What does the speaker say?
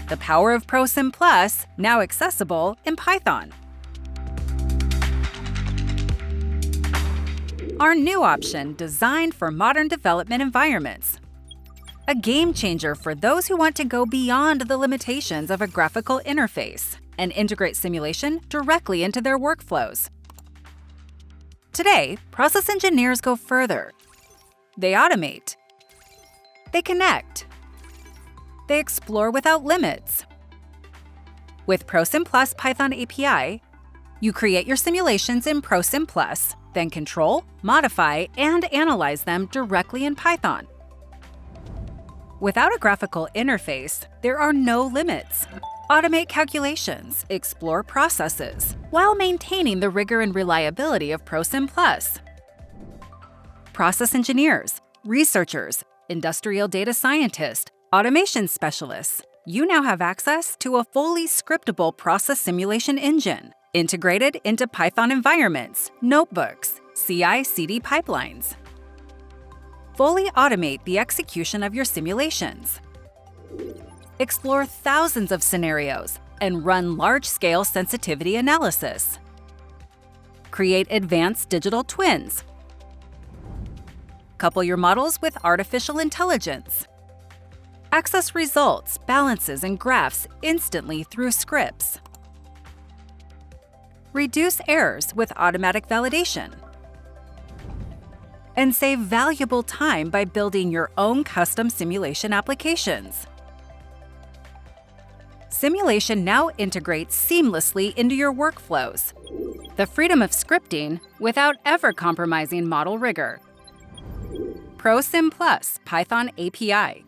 The power of ProSimPlus, now accessible in Python. Our new option designed for modern development environments. A game changer for those who want to go beyond the limitations of a graphical interface and integrate simulation directly into their workflows. Today, process engineers go further. They automate. They connect. They explore without limits. With ProSimPlus Python API, you create your simulations in ProSimPlus, then control, modify, and analyze them directly in Python. Without a graphical interface, there are no limits. Automate calculations, explore processes, while maintaining the rigor and reliability of ProSimPlus. Process engineers, researchers, industrial data scientists, automation specialists, you now have access to a fully scriptable process simulation engine, integrated into Python environments, notebooks, CI/CD pipelines. Fully automate the execution of your simulations. Explore thousands of scenarios and run large-scale sensitivity analysis. Create advanced digital twins. Couple your models with artificial intelligence. Access results, balances, and graphs instantly through scripts. Reduce errors with automatic validation. And save valuable time by building your own custom simulation applications. Simulation now integrates seamlessly into your workflows. The freedom of scripting without ever compromising model rigor. ProSimPlus Python API.